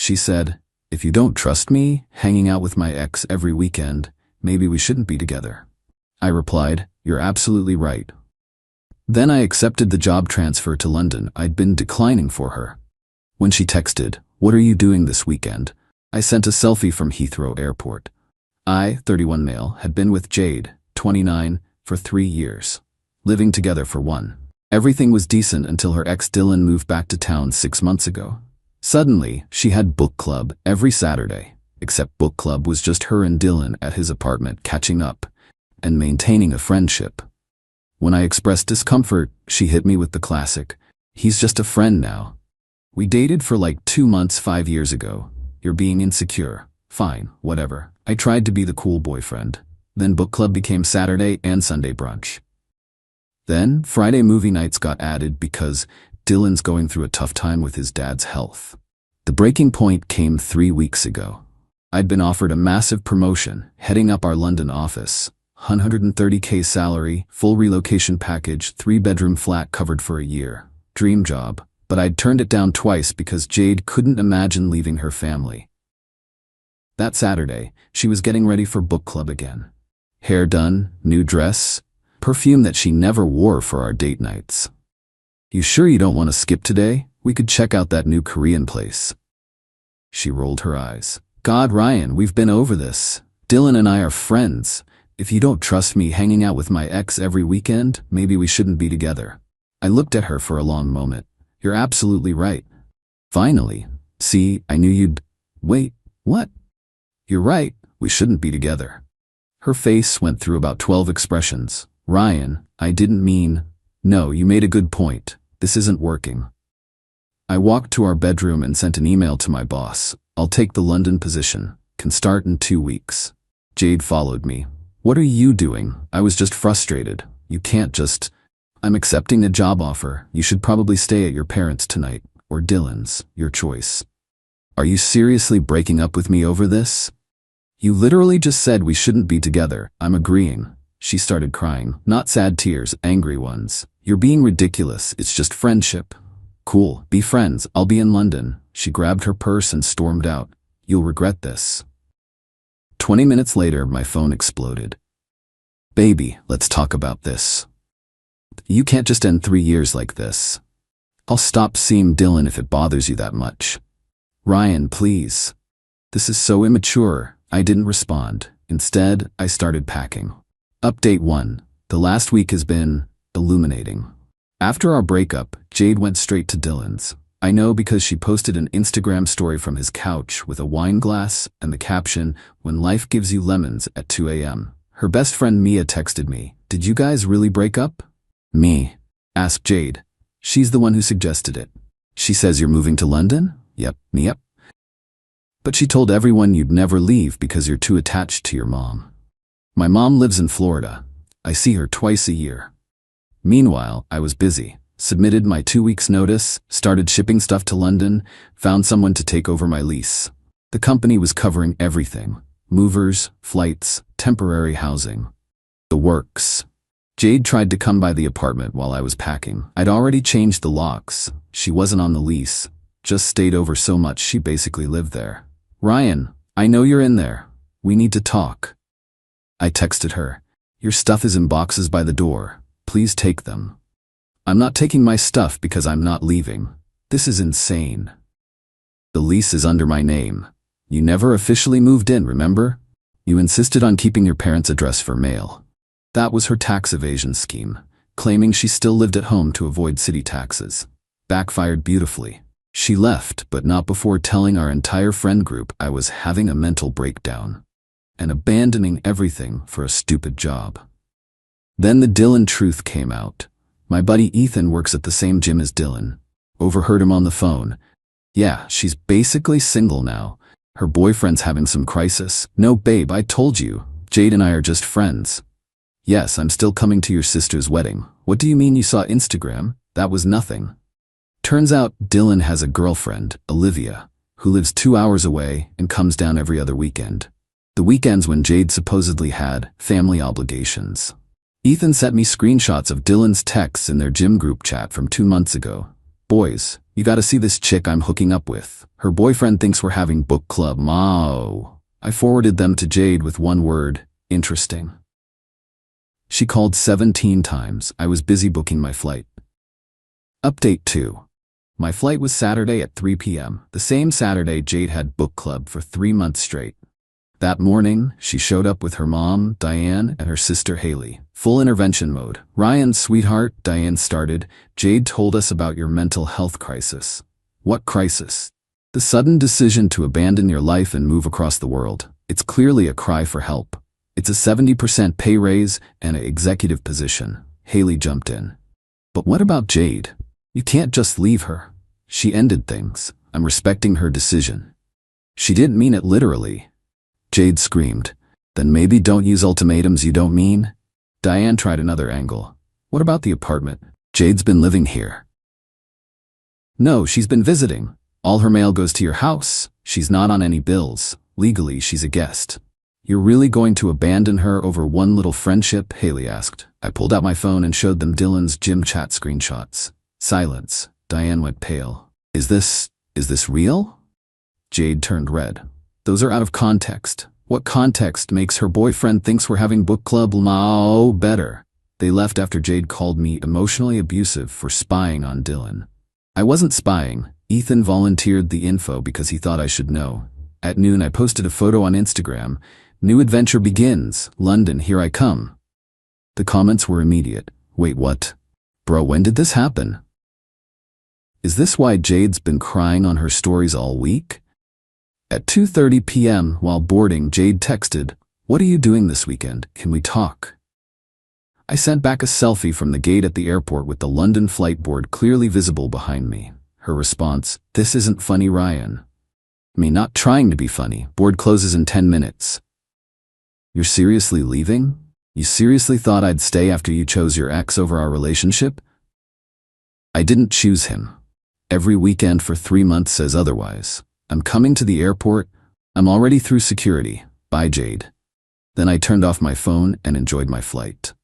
She said, "If you don't trust me, hanging out with my ex every weekend, maybe we shouldn't be together." I replied, "You're absolutely right." Then I accepted the job transfer to London I'd been declining for her. When she texted, "What are you doing this weekend?" I sent a selfie from Heathrow Airport. I, 31 male, had been with Jade, 29, for 3 years. Living together for 1. Everything was decent until her ex Dylan moved back to town 6 months ago. Suddenly, she had book club every Saturday, except book club was just her and Dylan at his apartment catching up and maintaining a friendship. When I expressed discomfort, she hit me with the classic, "He's just a friend now. We dated for like 2 months 5 years ago. You're being insecure. Fine, whatever." I tried to be the cool boyfriend. Then book club became Saturday and Sunday brunch. Then Friday movie nights got added because Dylan's going through a tough time with his dad's health. The breaking point came 3 weeks ago. I'd been offered a massive promotion, heading up our London office. 130K salary, full relocation package, 3-bedroom flat covered for a year. Dream job. But I'd turned it down twice because Jade couldn't imagine leaving her family. That Saturday, she was getting ready for book club again. Hair done, new dress, perfume that she never wore for our date nights. "You sure you don't want to skip today? We could check out that new Korean place." She rolled her eyes. "God, Ryan, we've been over this. Dylan and I are friends. If you don't trust me hanging out with my ex every weekend, maybe we shouldn't be together." I looked at her for a long moment. "You're absolutely right." "Finally. See, I knew you'd—" "Wait, what?" "You're right, we shouldn't be together." Her face went through about 12 expressions. "Ryan, I didn't mean—" "No, you made a good point. This isn't working." I walked to our bedroom and sent an email to my boss. "I'll take the London position. Can start in 2 weeks. Jade followed me. "What are you doing?" I was just frustrated. "You can't just—" "I'm accepting a job offer. You should probably stay at your parents' tonight, or Dylan's, your choice." "Are you seriously breaking up with me over this?" "You literally just said we shouldn't be together." "I'm agreeing." She started crying, not sad tears, angry ones. "You're being ridiculous. It's just friendship." "Cool, be friends. I'll be in London." She grabbed her purse and stormed out. "You'll regret this." 20 minutes later, my phone exploded. "Baby, let's talk about this. You can't just end 3 years like this." "I'll stop seeing Dylan if it bothers you that much." "Ryan, please." "This is so immature." I didn't respond. Instead, I started packing. Update 1. The last week has been illuminating. After our breakup, Jade went straight to Dylan's. I know because she posted an Instagram story from his couch with a wine glass and the caption, "When life gives you lemons," at 2 a.m. Her best friend Mia texted me, "Did you guys really break up?" "Me?" asked Jade. She's the one who suggested it. "She says you're moving to London?" "Yep, yep. But she told everyone you'd never leave because you're too attached to your mom." "My mom lives in Florida. I see her twice a year." Meanwhile, I was busy. Submitted my 2 weeks notice, started shipping stuff to London, found someone to take over my lease. The company was covering everything. Movers, flights, temporary housing. The works. Jade tried to come by the apartment while I was packing. I'd already changed the locks. She wasn't on the lease. Just stayed over so much she basically lived there. "Ryan, I know you're in there. We need to talk." I texted her. "Your stuff is in boxes by the door. Please take them." "I'm not taking my stuff because I'm not leaving. This is insane. The lease is under my name. You never officially moved in, remember? You insisted on keeping your parents' address for mail." That was her tax evasion scheme, claiming she still lived at home to avoid city taxes. Backfired beautifully. She left, but not before telling our entire friend group I was having a mental breakdown and abandoning everything for a stupid job. Then the Dylan truth came out. My buddy Ethan works at the same gym as Dylan. Overheard him on the phone. "Yeah, she's basically single now. Her boyfriend's having some crisis." "No, babe, I told you. Jade and I are just friends." "Yes, I'm still coming to your sister's wedding." "What do you mean you saw Instagram? That was nothing." Turns out Dylan has a girlfriend, Olivia, who lives 2 hours away and comes down every other weekend. The weekends when Jade supposedly had family obligations. Ethan sent me screenshots of Dylan's texts in their gym group chat from 2 months ago. "Boys, You gotta see this chick I'm hooking up with. Her boyfriend thinks we're having book club. Mao. I forwarded them to Jade with one word, interesting. She called 17 times. I was busy booking my flight. Update 2. My flight was Saturday at 3 p.m., the same Saturday Jade had book club for 3 months straight. That morning, she showed up with her mom, Diane, and her sister Haley. Full intervention mode. Ryan, sweetheart, Diane started. Jade told us about your mental health crisis. What crisis? The sudden decision to abandon your life and move across the world. It's clearly a cry for help. It's a 70% pay raise and an executive position. Haley jumped in. But what about Jade? You can't just leave her. She ended things. I'm respecting her decision. She didn't mean it literally. Jade screamed. Then maybe don't use ultimatums you don't mean? Diane tried another angle. What about the apartment? Jade's been living here. No, she's been visiting. All her mail goes to your house. She's not on any bills. Legally, she's a guest. You're really going to abandon her over one little friendship? Haley asked. I pulled out my phone and showed them Dylan's gym chat screenshots. Silence. Diane went pale. Is this real? Jade turned red. Those are out of context. What context makes her boyfriend thinks we're having book club? Oh, better. They left after Jade called me emotionally abusive for spying on Dylan. I wasn't spying. Ethan volunteered the info because he thought I should know. At noon, I posted a photo on Instagram. New adventure begins. London, here I come. The comments were immediate. Wait, what? Bro, when did this happen? Is this why Jade's been crying on her stories all week? At 2:30 p.m., while boarding, Jade texted, "What are you doing this weekend? Can we talk?" I sent back a selfie from the gate at the airport with the London flight board clearly visible behind me. Her response, "This isn't funny, Ryan." Me not trying to be funny. Board closes in 10 minutes. You're seriously leaving? You seriously thought I'd stay after you chose your ex over our relationship? I didn't choose him. Every weekend for 3 months says otherwise. I'm coming to the airport. I'm already through security. Bye, Jade. Then I turned off my phone and enjoyed my flight.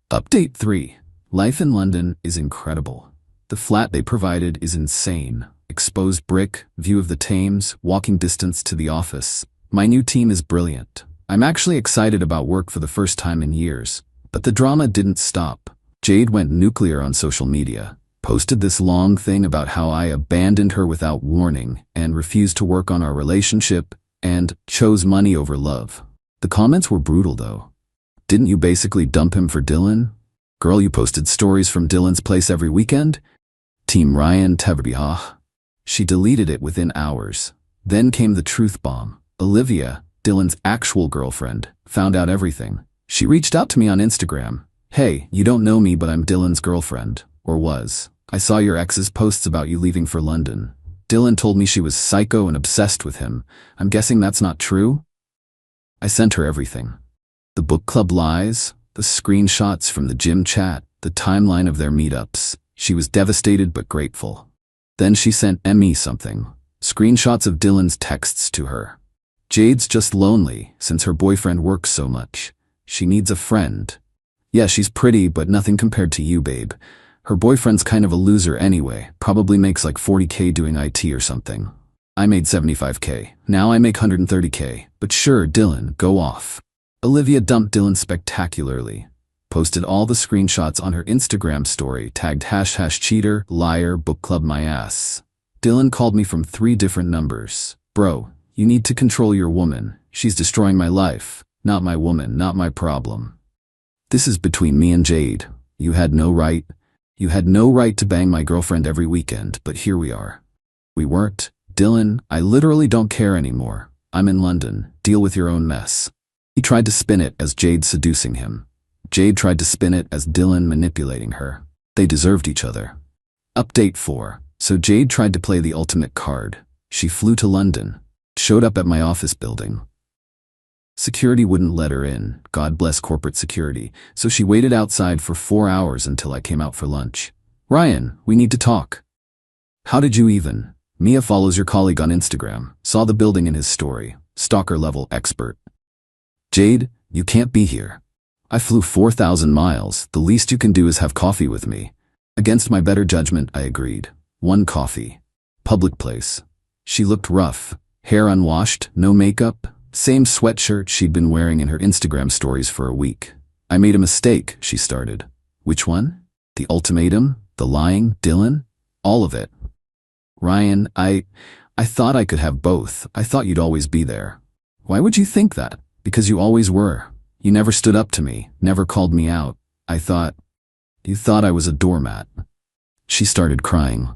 Update 3. Life in London is incredible. The flat they provided is insane. Exposed brick, view of the Thames, walking distance to the office. My new team is brilliant. I'm actually excited about work for the first time in years. But the drama didn't stop. Jade went nuclear on social media. Posted this long thing about how I abandoned her without warning and refused to work on our relationship and chose money over love. The comments were brutal though. Didn't you basically dump him for Dylan? Girl, you posted stories from Dylan's place every weekend? Team Ryan Teverbihah. She deleted it within hours. Then came the truth bomb. Olivia, Dylan's actual girlfriend, found out everything. She reached out to me on Instagram. Hey, you don't know me, but I'm Dylan's girlfriend. Or was. I saw your ex's posts about you leaving for London. Dylan told me she was psycho and obsessed with him. I'm guessing that's not true? I sent her everything. The book club lies, the screenshots from the gym chat, the timeline of their meetups. She was devastated but grateful. Then she sent Emmy something. Screenshots of Dylan's texts to her. Jade's just lonely since her boyfriend works so much. She needs a friend. Yeah, she's pretty, but nothing compared to you, babe. Her boyfriend's kind of a loser anyway, probably makes like 40K doing IT or something. I made 75K, now I make 130K, but sure, Dylan, go off. Olivia dumped Dylan spectacularly. Posted all the screenshots on her Instagram story, tagged # cheater, liar, book club my ass. Dylan called me from 3 different numbers. Bro, you need to control your woman. She's destroying my life. Not my woman, not my problem. This is between me and Jade. You had no right. You had no right to bang my girlfriend every weekend, but here we are. We weren't. Dylan, I literally don't care anymore. I'm in London. Deal with your own mess. He tried to spin it as Jade seducing him. Jade tried to spin it as Dylan manipulating her. They deserved each other. Update 4. So Jade tried to play the ultimate card. She flew to London. Showed up at my office building. Security wouldn't let her in, God bless corporate security, so she waited outside for 4 hours until I came out for lunch. Ryan, we need to talk. How did you even? Mia follows your colleague on Instagram, saw the building in his story, stalker level expert. Jade, you can't be here. I flew 4,000 miles, the least you can do is have coffee with me. Against my better judgment, I agreed. One coffee. Public place. She looked rough. Hair unwashed, no makeup, same sweatshirt she'd been wearing in her Instagram stories for a week. I made a mistake, she started. Which one? The ultimatum? The lying? Dylan? All of it. Ryan, I thought I could have both. I thought you'd always be there. Why would you think that? Because you always were. You never stood up to me, never called me out. You thought I was a doormat. She started crying.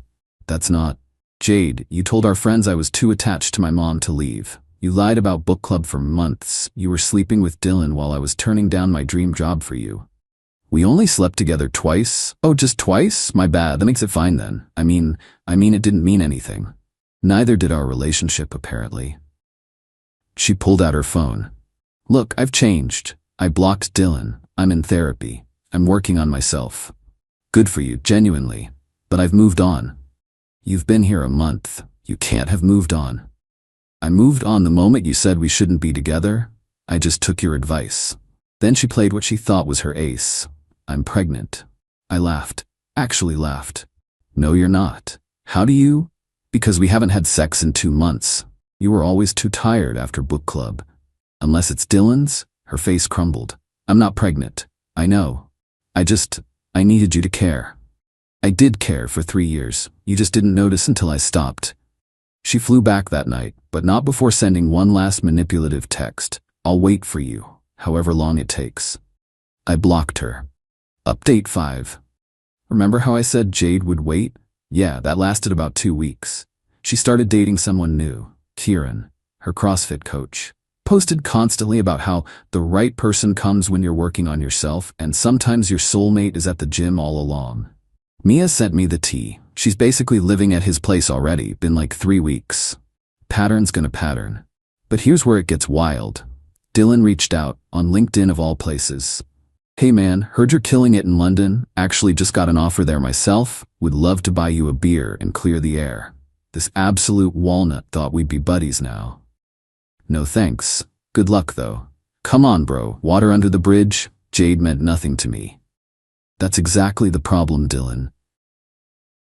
That's not. Jade, you told our friends I was too attached to my mom to leave. You lied about book club for months. You were sleeping with Dylan while I was turning down my dream job for you. We only slept together twice. Oh, just twice? My bad. That makes it fine then. I mean, it didn't mean anything. Neither did our relationship, apparently. She pulled out her phone. Look, I've changed. I blocked Dylan. I'm in therapy. I'm working on myself. Good for you, genuinely. But I've moved on. You've been here a month. You can't have moved on. I moved on the moment you said we shouldn't be together. I just took your advice. Then she played what she thought was her ace. I'm pregnant. I laughed. Actually laughed. No, you're not. How do you? Because we haven't had sex in 2 months. You were always too tired after book club. Unless it's Dylan's? Her face crumbled. I'm not pregnant. I know. I needed you to care. I did care for 3 years. You just didn't notice until I stopped. She flew back that night, but not before sending one last manipulative text. I'll wait for you, however long it takes. I blocked her. Update 5. Remember how I said Jade would wait? Yeah, that lasted about 2 weeks. She started dating someone new, Kieran, her CrossFit coach. Posted constantly about how the right person comes when you're working on yourself, and sometimes your soulmate is at the gym all along. Mia sent me the tea. She's basically living at his place already, been like 3 weeks. Pattern's gonna pattern. But here's where it gets wild. Dylan reached out, on LinkedIn of all places. Hey man, heard you're killing it in London, actually just got an offer there myself, would love to buy you a beer and clear the air. This absolute walnut thought we'd be buddies now. No thanks. Good luck though. Come on bro, water under the bridge? Jade meant nothing to me. That's exactly the problem, Dylan.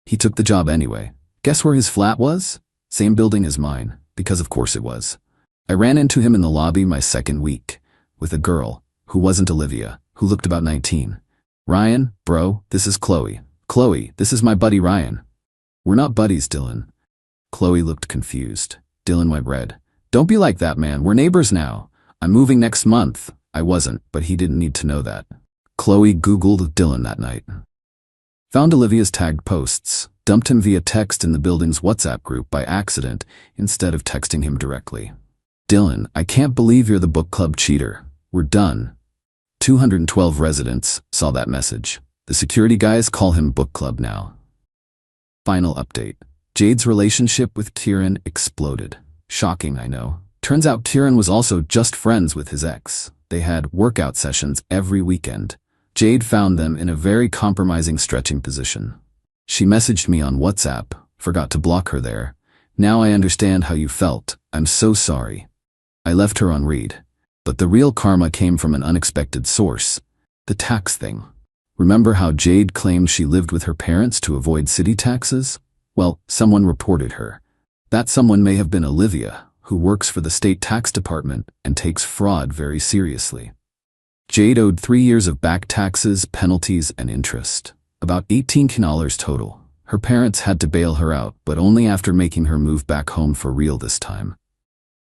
He took the job anyway. Guess where his flat was? Same building as mine, because of course it was. I ran into him in the lobby my second week, with a girl, who wasn't Olivia, who looked about 19. Ryan, bro, this is Chloe. Chloe, this is my buddy Ryan. We're not buddies, Dylan. Chloe looked confused. Dylan went red. Don't be like that, man. We're neighbors now. I'm moving next month. I wasn't, but he didn't need to know that. Chloe Googled Dylan that night. Found Olivia's tagged posts, dumped him via text in the building's WhatsApp group by accident instead of texting him directly. Dylan, I can't believe you're the book club cheater. We're done. 212 residents saw that message. The security guys call him book club now. Final update. Jade's relationship with Kieran exploded. Shocking, I know. Turns out Kieran was also just friends with his ex. They had workout sessions every weekend. Jade found them in a very compromising stretching position. She messaged me on WhatsApp, forgot to block her there. Now I understand how you felt. I'm so sorry. I left her on read. But the real karma came from an unexpected source. The tax thing. Remember how Jade claimed she lived with her parents to avoid city taxes? Well, someone reported her. That someone may have been Olivia, who works for the state tax department and takes fraud very seriously. Jade owed 3 years of back taxes, penalties, and interest. About $18 total. Her parents had to bail her out, but only after making her move back home for real this time.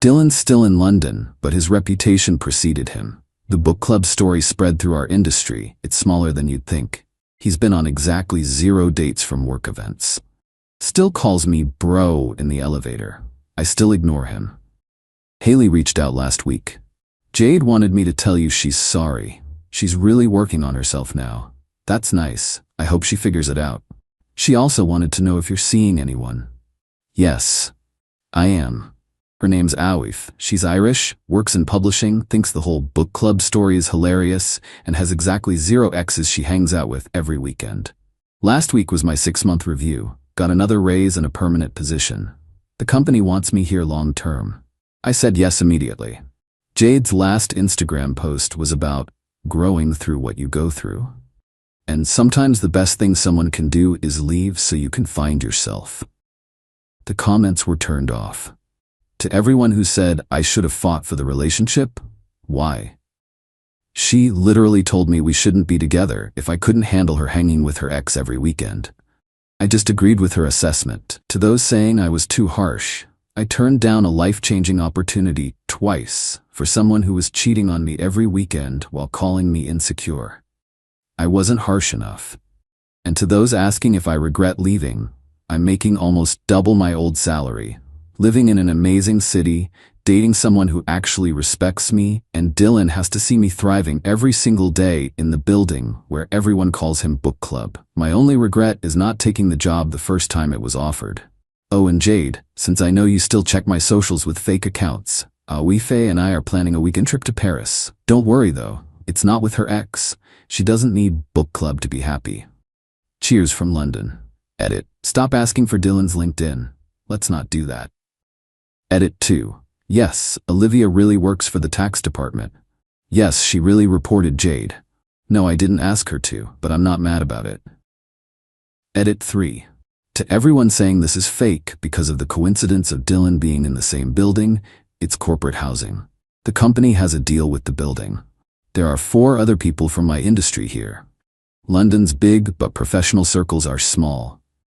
Dylan's still in London, but his reputation preceded him. The book club story spread through our industry. It's smaller than you'd think. He's been on exactly 0 dates from work events. Still calls me bro in the elevator. I still ignore him. Haley reached out last week. Jade wanted me to tell you she's sorry. She's really working on herself now. That's nice. I hope she figures it out. She also wanted to know if you're seeing anyone. Yes, I am. Her name's Awif. She's Irish, works in publishing, thinks the whole book club story is hilarious, and has exactly 0 exes she hangs out with every weekend. Last week was my 6-month review. Got another raise and a permanent position. The company wants me here long term. I said yes immediately. Jade's last Instagram post was about growing through what you go through. And sometimes the best thing someone can do is leave so you can find yourself. The comments were turned off. To everyone who said I should have fought for the relationship, why? She literally told me we shouldn't be together if I couldn't handle her hanging with her ex every weekend. I just agreed with her assessment. To those saying I was too harsh, I turned down a life-changing opportunity twice for someone who was cheating on me every weekend while calling me insecure. I wasn't harsh enough. And to those asking if I regret leaving, I'm making almost double my old salary, living in an amazing city, dating someone who actually respects me, and Dylan has to see me thriving every single day in the building where everyone calls him book club. My only regret is not taking the job the first time it was offered. Oh, and Jade, since I know you still check my socials with fake accounts, Faye and I are planning a weekend trip to Paris. Don't worry though, it's not with her ex. She doesn't need book club to be happy. Cheers from London. Edit. Stop asking for Dylan's LinkedIn. Let's not do that. Edit 2. Yes, Olivia really works for the tax department. Yes, she really reported Jade. No, I didn't ask her to, but I'm not mad about it. Edit 3. To everyone saying this is fake because of the coincidence of Dylan being in the same building, it's corporate housing. The company has a deal with the building. There are 4 other people from my industry here. London's big, but professional circles are small.